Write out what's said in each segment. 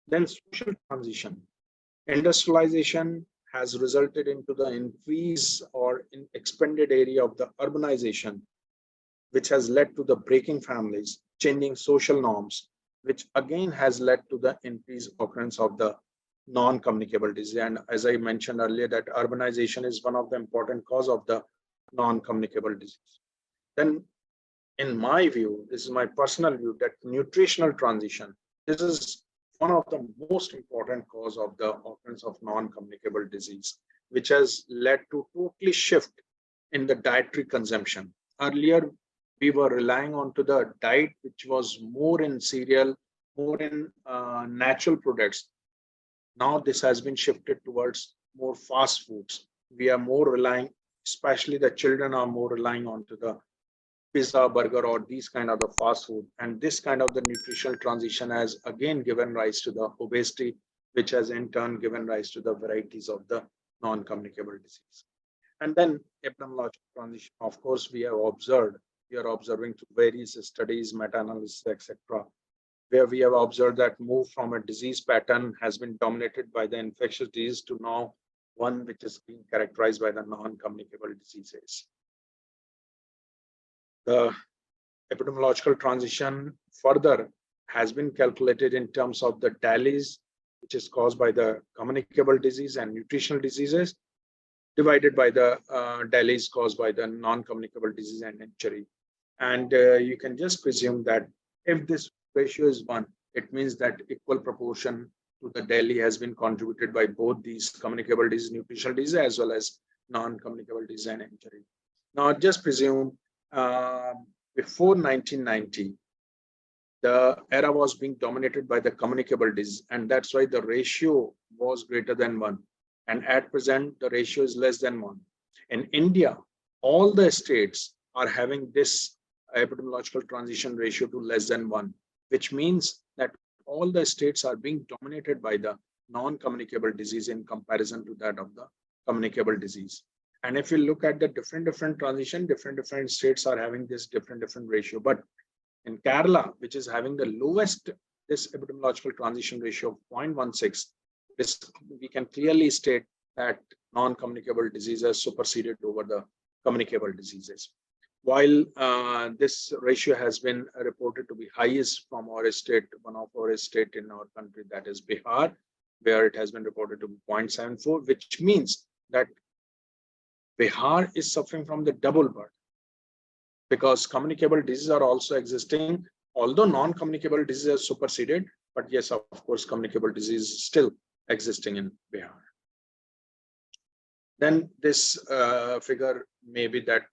Then social transition. Industrialization has resulted into the increase or in expanded area of the urbanization, which has led to the breaking families, changing social norms, which again has led to the increased occurrence of the non-communicable disease. And as I mentioned earlier, that urbanization is one of the important cause of the non-communicable disease. Then in my view, this is my personal view, that nutritional transition, this is one of the most important cause of the occurrence of non-communicable disease, which has led to totally shift in the dietary consumption. Earlier, we were relying on to the diet, which was more in cereal, more in natural products. Now this has been shifted towards more fast foods. We are more relying, especially the children are more relying on to the pizza, burger, or these kind of the fast food. And this kind of the nutritional transition has again given rise to the obesity, which has in turn given rise to the varieties of the non-communicable disease. And then epidemiological transition, of course, we are observing through various studies, meta-analysis, etc., where we have observed that move from a disease pattern has been dominated by the infectious disease to now one which is being characterized by the non-communicable diseases. The epidemiological transition further has been calculated in terms of the DALYs, which is caused by the communicable disease and nutritional diseases, divided by the DALYs caused by the non-communicable disease and injury. And you can just presume that if this ratio is 1, it means that equal proportion to the DALY has been contributed by both these communicable disease, nutritional disease, as well as non-communicable disease and injury. Now, just presume before 1990, the era was being dominated by the communicable disease, and that's why the ratio was greater than 1. And at present, the ratio is less than 1. In India, all the states are having this epidemiological transition ratio to less than 1, which means that all the states are being dominated by the non-communicable disease in comparison to that of the communicable disease. And if you look at the different transition, different states are having this different ratio. But in Kerala, which is having the lowest this epidemiological transition ratio of 0.16, this we can clearly state that non-communicable diseases superseded over the communicable diseases. While this ratio has been reported to be highest from our state, one of our state in our country, that is Bihar, where it has been reported to be 0.74, which means that Bihar is suffering from the double burden, because communicable diseases are also existing, although non-communicable diseases are superseded, but yes, of course, communicable disease is still existing in Bihar. Then this figure, maybe that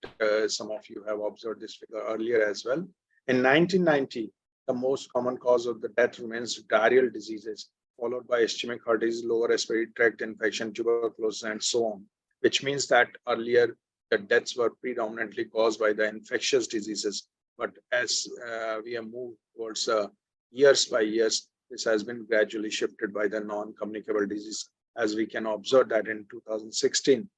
some of you have observed this figure earlier as well. In 1990, the most common cause of the death remains diarrheal diseases, followed by ischemic heart disease, lower respiratory tract infection, tuberculosis, and so on, which means that earlier the deaths were predominantly caused by the infectious diseases. But as we have moved towards years by years, this has been gradually shifted by the non-communicable disease. As we can observe that in 2016,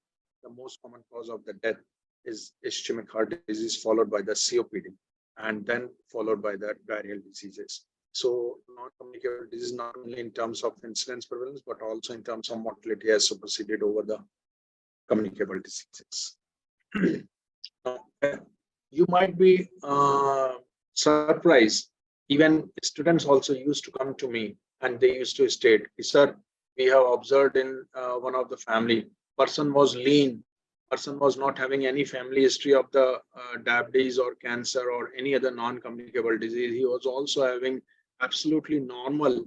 the most common cause of the death is ischemic heart disease, followed by the COPD, and then followed by the diarrheal diseases. So non-communicable disease, not only in terms of incidence prevalence, but also in terms of mortality, has superseded over the communicable diseases. You might be surprised. Even students also used to come to me and they used to state, sir, we have observed in one of the family, person was lean, person was not having any family history of the diabetes or cancer or any other non-communicable disease. He was also having absolutely normal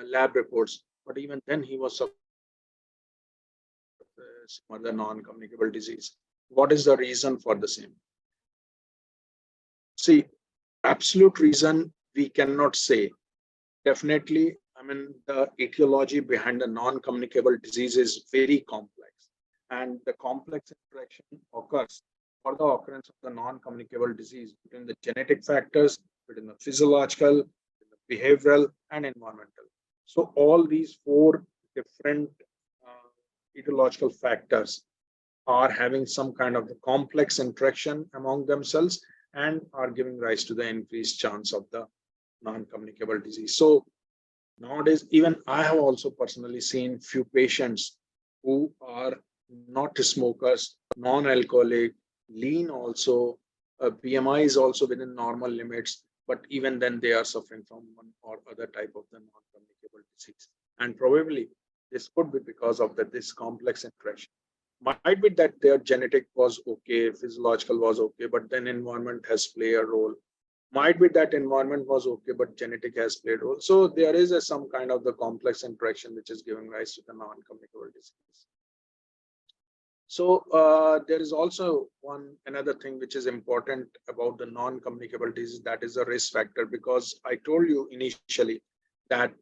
lab reports, but even then he was suffering some other non-communicable disease. What is the reason for the same? See, absolute reason we cannot say. Definitely, I mean, the etiology behind the non-communicable disease is very complex, and the complex interaction occurs for the occurrence of the non-communicable disease between the genetic factors, between the physiological, the behavioral, and environmental. So all these 4 different etiological factors are having some kind of complex interaction among themselves and are giving rise to the increased chance of the non-communicable disease. So Nowadays, even I have also personally seen few patients who are not smokers, non-alcoholic, lean also, BMI is also within normal limits, but even then they are suffering from one or other type of the non-communicable disease. And probably this could be because of this complex interaction. Might be that their genetic was okay, physiological was okay, but then environment has played a role. Might be that environment was okay, but genetic has played a role. So there is some kind of the complex interaction which is giving rise to the non-communicable disease. So there is also another thing which is important about the non-communicable disease, that is a risk factor, because I told you initially that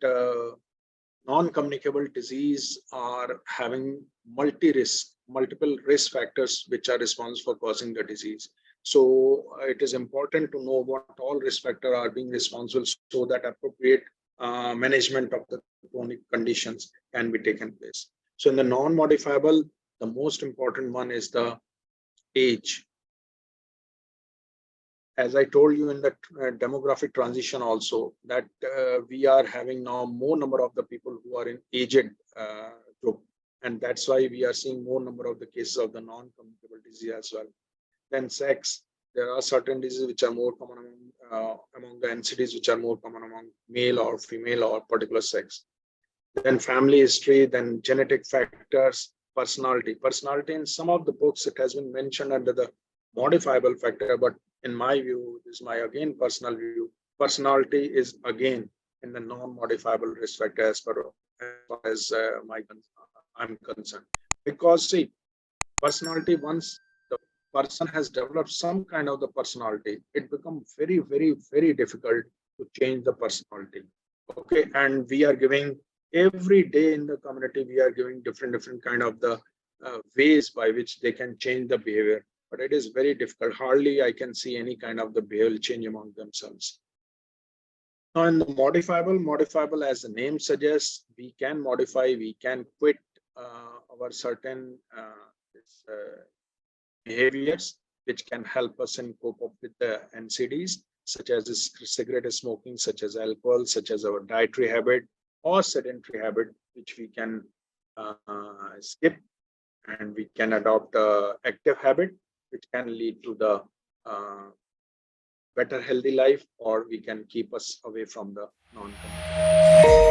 non-communicable disease are having multiple risk factors which are responsible for causing the disease. So it is important to know what all risk factors are being responsible so that appropriate management of the chronic conditions can be taken place. So in the non-modifiable, the most important one is the age. As I told you in the demographic transition also, that we are having now more number of the people who are in aged group. And that's why we are seeing more number of the cases of the non-communicable disease as well. Then sex, there are certain diseases which are more common among the NCDs, which are more common among male or female or particular sex. Then family history, then genetic factors, personality. Personality in some of the books, it has been mentioned under the modifiable factor, but in my view, this is my again personal view, personality is again in the non-modifiable risk factor as far as I'm concerned. Because see, personality, once the person has developed some kind of the personality, it becomes very difficult to change the personality. Okay, and we are giving every day in the community, we are giving different kind of the ways by which they can change the behavior, but it is very difficult. Hardly I can see any kind of the behavioral change among themselves. Now in the modifiable, as the name suggests, we can modify, we can quit our certain behaviors which can help us in cope up with the NCDs, such as cigarette smoking, such as alcohol, such as our dietary habit or sedentary habit, which we can skip, and we can adopt active habit, which can lead to the better healthy life, or we can keep us away from the non-communicable.